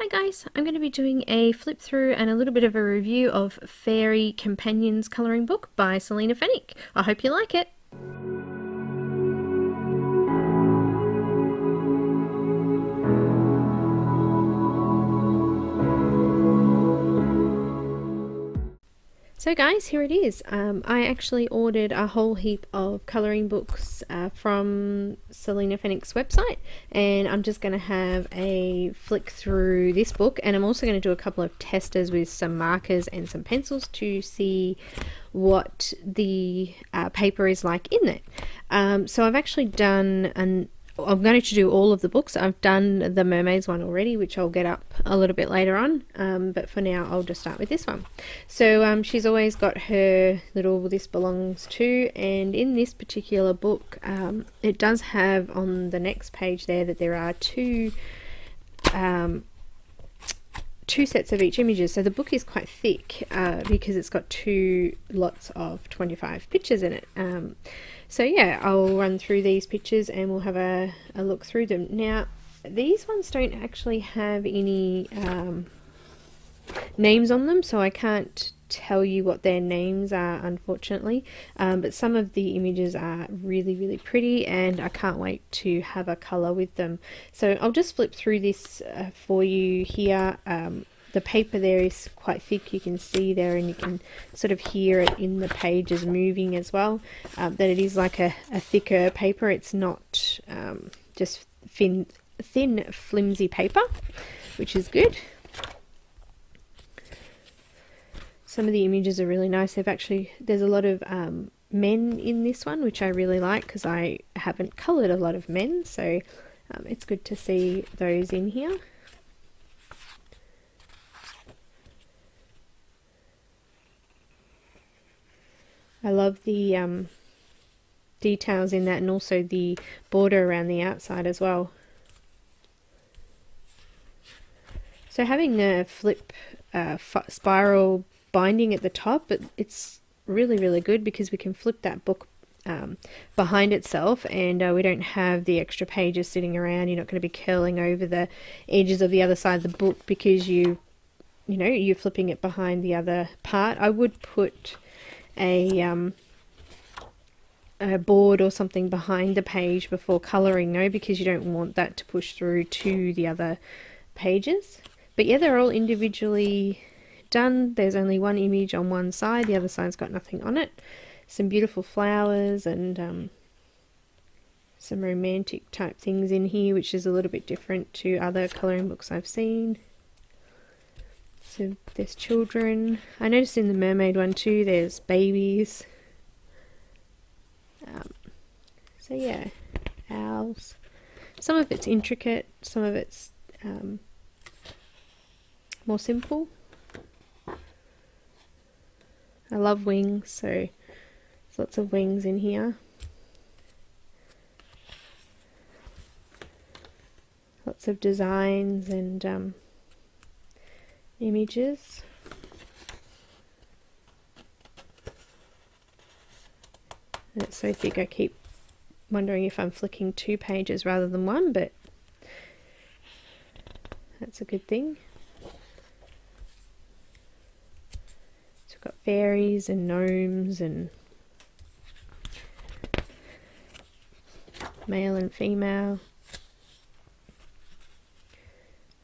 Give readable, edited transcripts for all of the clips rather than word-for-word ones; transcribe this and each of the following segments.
Hi guys, I'm going to be doing a flip through and a little bit of a review of Fairy Companions colouring book by Selina Fenech. I hope you like it. So guys, here it is. I actually ordered a whole heap of colouring books from Selina Fenech's website, and I'm just going to have a flick through this book, and I'm also going to do a couple of testers with some markers and some pencils to see what the paper is like in it. So I've actually done I'm going to do all of the books. I've done the Mermaids one already, which I'll get up a little bit later on, but for now I'll just start with this one. So she's always got her little "this belongs to," and in this particular book it does have on the next page there that there are two sets of each images. So the book is quite thick because it's got two lots of 25 pictures in it. So yeah, I'll run through these pictures and we'll have a look through them. Now these ones don't actually have any names on them, so I can't tell you what their names are, unfortunately, but some of the images are really pretty and I can't wait to have a colour with them. So I'll just flip through this for you here. The paper there is quite thick, you can see there, and you can sort of hear it in the pages moving as well, that it is like a thicker paper. It's not just thin flimsy paper, which is good. Some of the images are really nice. There's a lot of men in this one, which I really like because I haven't coloured a lot of men, so it's good to see those in here. I love the details in that, and also the border around the outside as well. So having a flip spiral binding at the top, it's really good because we can flip that book behind itself, and we don't have the extra pages sitting around. You're not going to be curling over the edges of the other side of the book because you're flipping it behind the other part. I would put a board or something behind the page before colouring though, because you don't want that to push through to the other pages. But yeah, they're all individually done. There's only one image on one side, the other side's got nothing on it. Some beautiful flowers and some romantic type things in here, which is a little bit different to other colouring books I've seen. So there's children. I noticed in the mermaid one too, there's babies. So yeah, owls. Some of it's intricate, some of it's more simple. I love wings, so there's lots of wings in here. Lots of designs and images. And it's so thick I keep wondering if I'm flicking two pages rather than one, but that's a good thing. So we've got fairies and gnomes and male and female.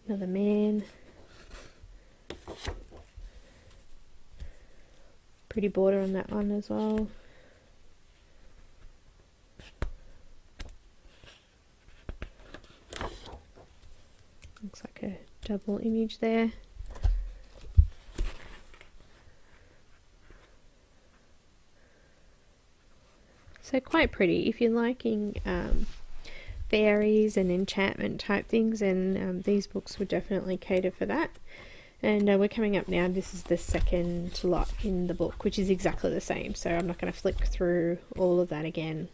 Another man. Pretty border on that one as well. Looks like a double image there. So quite pretty. If you're liking fairies and enchantment type things, and these books would definitely cater for that. And we're coming up now. This is the second lot in the book, which is exactly the same, so I'm not going to flick through all of that again.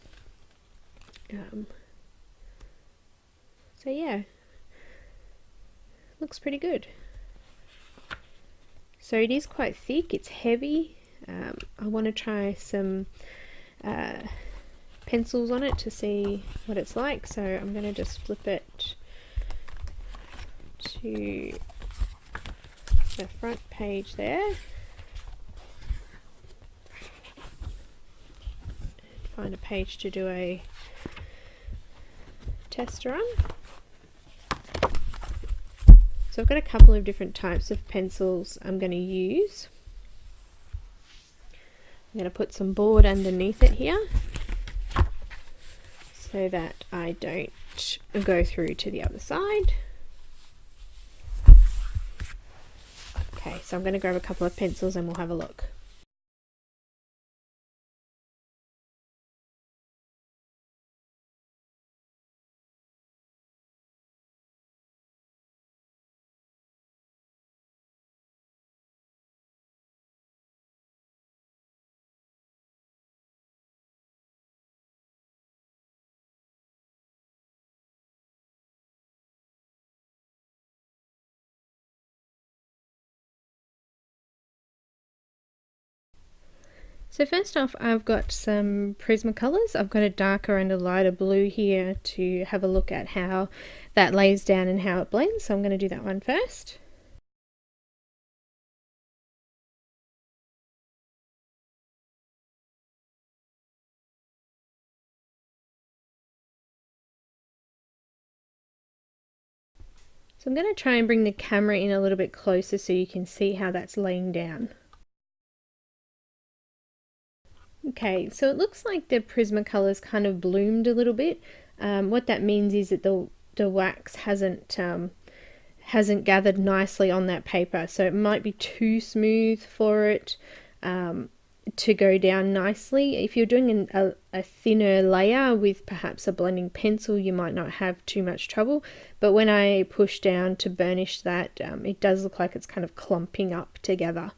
So yeah, looks pretty good. So it is quite thick, it's heavy. I want to try some pencils on it to see what it's like, so I'm going to just flip it to the front page there. Find a page to do a tester on. So I've got a couple of different types of pencils I'm going to use. I'm going to put some board underneath it here so that I don't go through to the other side. Okay, so I'm going to grab a couple of pencils and we'll have a look. So first off, I've got some Prismacolors. I've got a darker and a lighter blue here to have a look at how that lays down and how it blends. So I'm going to do that one first. So I'm going to try and bring the camera in a little bit closer so you can see how that's laying down. Okay, so it looks like the Prismacolors kind of bloomed a little bit. What that means is that the wax hasn't gathered nicely on that paper, so it might be too smooth for it to go down nicely. If you're doing a thinner layer with perhaps a blending pencil, you might not have too much trouble, but when I push down to burnish that, it does look like it's kind of clumping up together.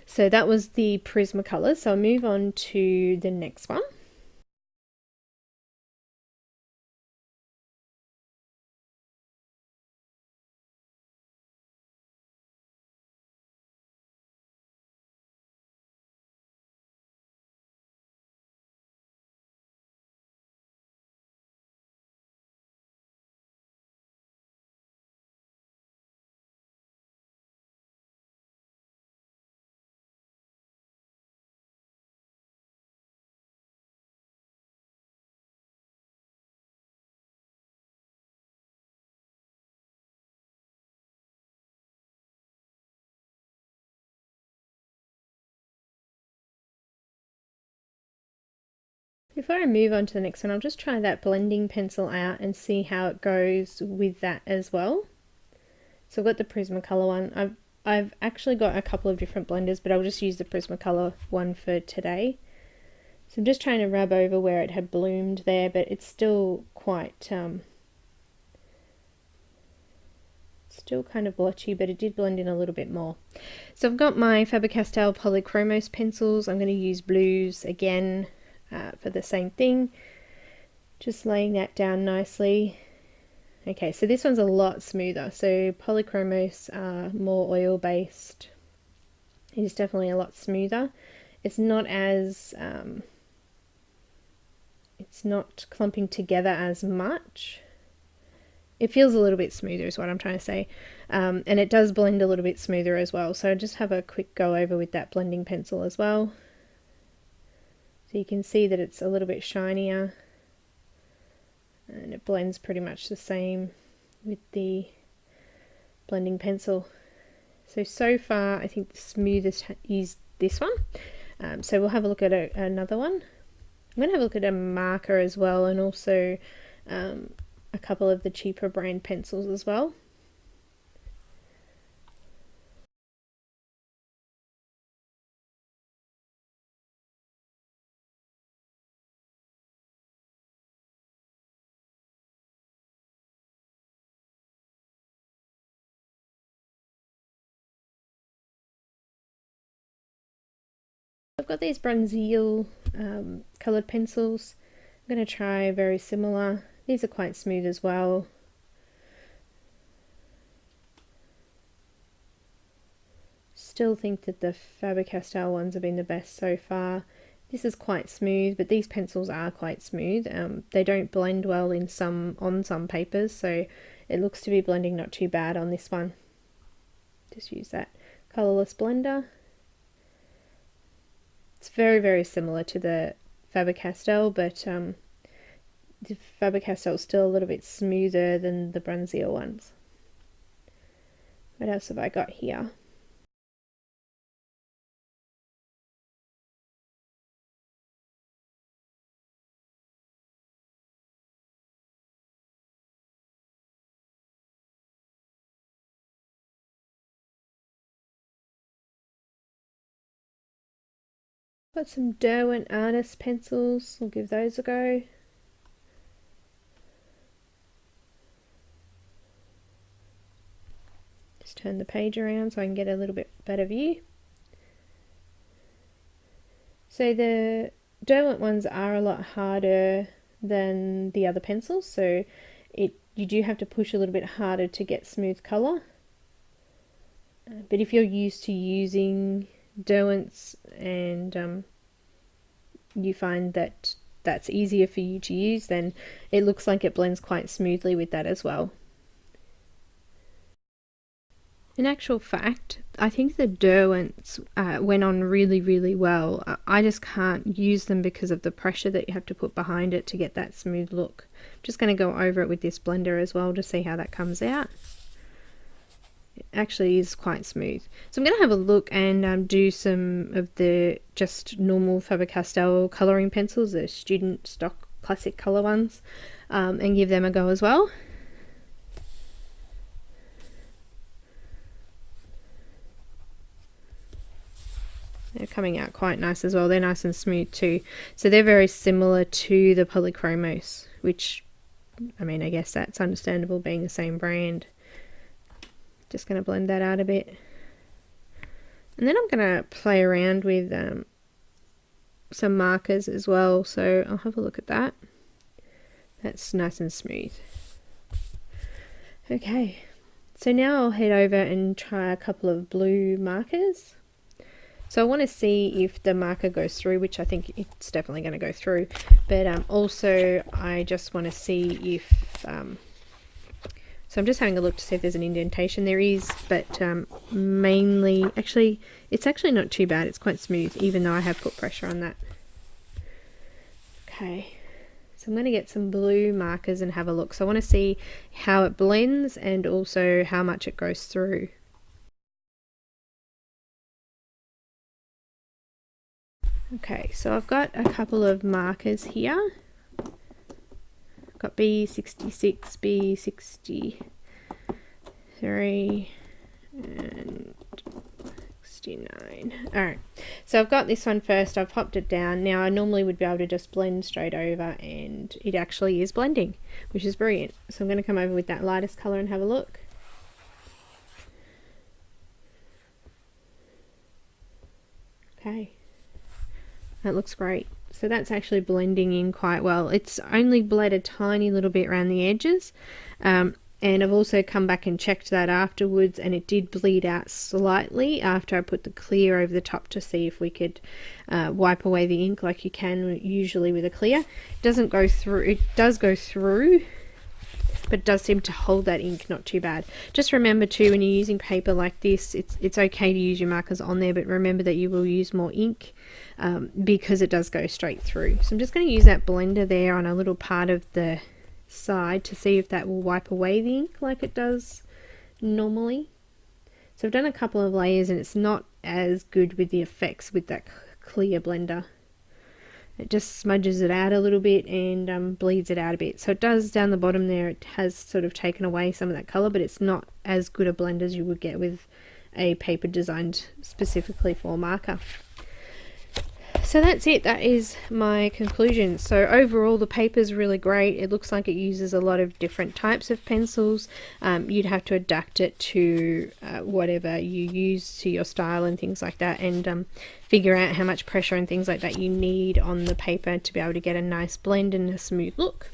So that was the Prismacolors. So I'll move on to the next one. Before I move on to the next one, I'll just try that blending pencil out and see how it goes with that as well. So I've got the Prismacolor one. I've actually got a couple of different blenders, but I'll just use the Prismacolor one for today. So I'm just trying to rub over where it had bloomed there, but it's still quite, still kind of blotchy, but it did blend in a little bit more. So I've got my Faber-Castell Polychromos pencils. I'm going to use blues again for the same thing. Just laying that down nicely. Okay, so this one's a lot smoother. So Polychromos are more oil based. It is definitely a lot smoother. It's not as it's not clumping together as much. It feels a little bit smoother is what I'm trying to say, and it does blend a little bit smoother as well. So just have a quick go over with that blending pencil as well. So you can see that it's a little bit shinier and it blends pretty much the same with the blending pencil. So far I think the smoothest is this one. So we'll have a look at another one. I'm going to have a look at a marker as well, and also a couple of the cheaper brand pencils as well. I've got these Bruynzeel coloured pencils. I'm going to try very similar. These are quite smooth as well. Still think that the Faber-Castell ones have been the best so far. This is quite smooth, but these pencils are quite smooth. They don't blend well on some papers, so it looks to be blending not too bad on this one. Just use that colourless blender. It's very, very similar to the Faber-Castell, but the Faber-Castell is still a little bit smoother than the Bruynzeel ones. What else have I got here? Got some Derwent Artist pencils. I'll give those a go. Just turn the page around so I can get a little bit better view. So the Derwent ones are a lot harder than the other pencils, so you do have to push a little bit harder to get smooth colour. But if you're used to using Derwents and you find that that's easier for you to use, then it looks like it blends quite smoothly with that as well. In actual fact, I think the Derwents went on really, really well. I just can't use them because of the pressure that you have to put behind it to get that smooth look. I'm just going to go over it with this blender as well to see how that comes out. It actually is quite smooth. So I'm going to have a look and do some of the just normal Faber-Castell colouring pencils, the student stock classic colour ones, and give them a go as well. They're coming out quite nice as well. They're nice and smooth too. So they're very similar to the Polychromos, which, I mean, I guess that's understandable being the same brand. Just going to blend that out a bit. And then I'm going to play around with some markers as well. So I'll have a look at that. That's nice and smooth. Okay, so now I'll head over and try a couple of blue markers. So I want to see if the marker goes through, which I think it's definitely going to go through. But also I just want to see if... so I'm just having a look to see if there's an indentation. There is, but mainly... Actually, it's actually not too bad. It's quite smooth, even though I have put pressure on that. Okay. So I'm going to get some blue markers and have a look. So I want to see how it blends and also how much it goes through. Okay, so I've got a couple of markers here. I've got B66, B63, and 69. Alright, so I've got this one first. I've popped it down. Now I normally would be able to just blend straight over, and it actually is blending, which is brilliant. So I'm going to come over with that lightest colour and have a look. Okay. That looks great. So that's actually blending in quite well. It's only bled a tiny little bit around the edges, and I've also come back and checked that afterwards, and it did bleed out slightly after I put the clear over the top to see if we could wipe away the ink like you can usually with a clear. It doesn't go through. It does go through, but it does seem to hold that ink not too bad. Just remember too, when you're using paper like this, it's okay to use your markers on there, but remember that you will use more ink because it does go straight through. So I'm just going to use that blender there on a little part of the side to see if that will wipe away the ink like it does normally. So I've done a couple of layers and it's not as good with the effects with that clear blender. It just smudges it out a little bit and bleeds it out a bit. So it does down the bottom there, it has sort of taken away some of that colour, but it's not as good a blend as you would get with a paper designed specifically for marker. So that's it. That is my conclusion. So overall the paper is really great. It looks like it uses a lot of different types of pencils. You'd have to adapt it to whatever you use to your style and things like that, and figure out how much pressure and things like that you need on the paper to be able to get a nice blend and a smooth look.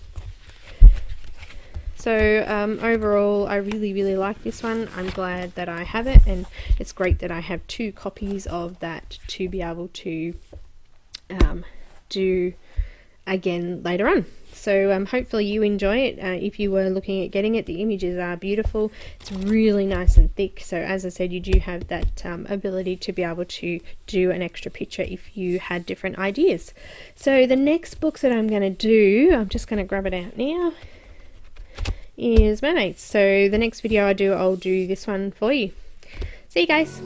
So overall I really like this one. I'm glad that I have it, and it's great that I have 2 copies of that to be able to do again later on. So hopefully you enjoy it. If you were looking at getting it, the images are beautiful. It's really nice and thick. So as I said, you do have that ability to be able to do an extra picture if you had different ideas. So the next book that I'm going to do, I'm just going to grab it out now, is Mermaids. So the next video I do, I'll do this one for you. See you guys.